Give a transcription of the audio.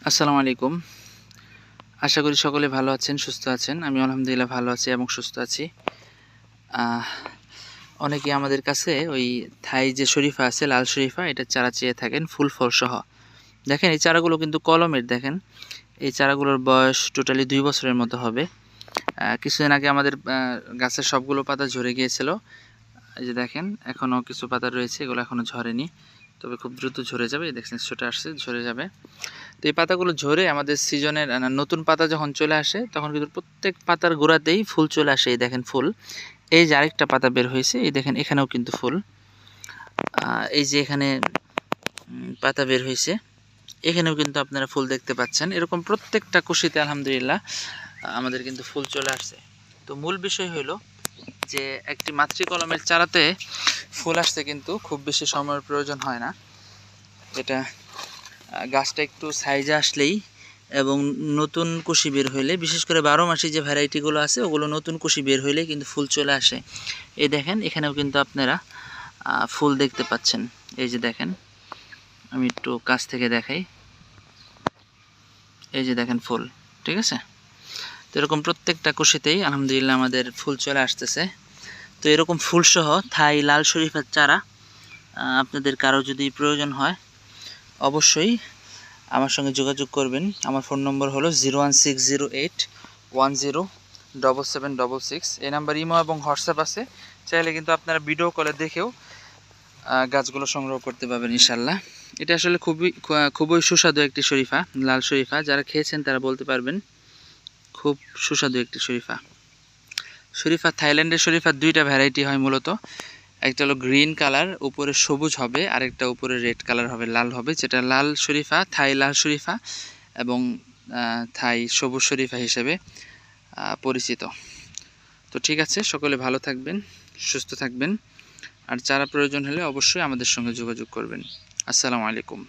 আসসালামু আলাইকুম। আশা করি সকলে ভালো আছেন, সুস্থ আছেন। আমি আলহামদুলিল্লাহ ভালো আছি এবং সুস্থ আছি। আহ অনেকে আমাদের কাছে ওই থাই যে শরীফা আছে, লাল শরীফা, এটার চারা চেয়ে থাকেন ফুল ফল সহ। দেখেন এই চারাগুলো কিন্তু কলমের। দেখেন এই চারাগুলোর বয়স টোটালি 2 বছরের মতো হবে। কিছুদিন আগে আমাদের গাছের সবগুলো পাতা ঝরে গিয়েছিল। এই যে দেখেন এখনও কিছু পাতা রয়েছে, এগুলো এখনও ঝরেনি, তবে খুব দ্রুত ঝরে যাবে। দেখছেন ছোটো আসছে, ঝরে যাবে। তো এই পাতাগুলো ঝরে আমাদের সিজনের নতুন পাতা যখন চলে আসে তখন কিন্তু প্রত্যেক পাতার গোড়াতেই ফুল চলে আসে। এই দেখেন ফুল, এই যে আরেকটা পাতা বের হয়েছে, এই দেখেন এখানেও কিন্তু ফুল। এই যে এখানে পাতা বের হয়েছে, এখানেও কিন্তু আপনারা ফুল দেখতে পাচ্ছেন। এরকম প্রত্যেকটা কুশিতে আলহামদুলিল্লাহ আমাদের কিন্তু ফুল চলে আসছে। তো মূল বিষয় হলো যে একটি মাতৃকলমের চারাতে ফুল আসতে কিন্তু খুব বেশি সময়ের প্রয়োজন হয় না। এটা গাছটা একটু সাইজে আসলেই এবং নতুন কুশি বের হইলে, বিশেষ করে 12 মাসি যে ভ্যারাইটিগুলো আছে ওগুলো নতুন কুশি বের হইলে কিন্তু ফুল চলে আসে। এই দেখেন এখানেও কিন্তু আপনারা ফুল দেখতে পাচ্ছেন। এই যে দেখেন, আমি একটু কাছ থেকে দেখাই। এই যে দেখেন ফুল, ঠিক আছে। তো এরকম প্রত্যেকটা কুশিতেই আলহামদুলিল্লাহ আমাদের ফুল চলে আসতেছে। তো এরকম ফুলসহ থাই লাল শরীফার চারা আপনাদের কারো যদি প্রয়োজন হয় অবশ্যই আমার সঙ্গে যোগাযোগ করবেন। আমার ফোন নম্বর হলো 01608107766। এই নাম্বার ইমো এবং হোয়াটসঅ্যাপ আছে। চাইলে কিন্তু আপনারা ভিডিও কলে দেখেও গাছগুলো সংগ্রহ করতে পারবেন ইনশাল্লাহ। এটা আসলে খুবই সুস্বাদু একটি শরীফা, লাল শরীফা। যারা খেয়েছেন তারা বলতে পারবেন খুব সুস্বাদু একটি শরীফা। থাইল্যান্ডের শরীফার 2টা ভ্যারাইটি হয় মূলত। একটা হলো গ্রিন কালার, উপরে সবুজ হবে, আরেকটা উপরে রেড কালার হবে, লাল হবে, যেটা লাল শরীফা, থাই লাল শরীফা এবং থাই সবুজ শরীফা হিসেবে পরিচিত। তো ঠিক আছে, সকলে ভালো থাকবেন, সুস্থ থাকবেন। আর চারা প্রয়োজন হলে অবশ্যই আমাদের সঙ্গে যোগাযোগ করবেন। আসসালামু আলাইকুম।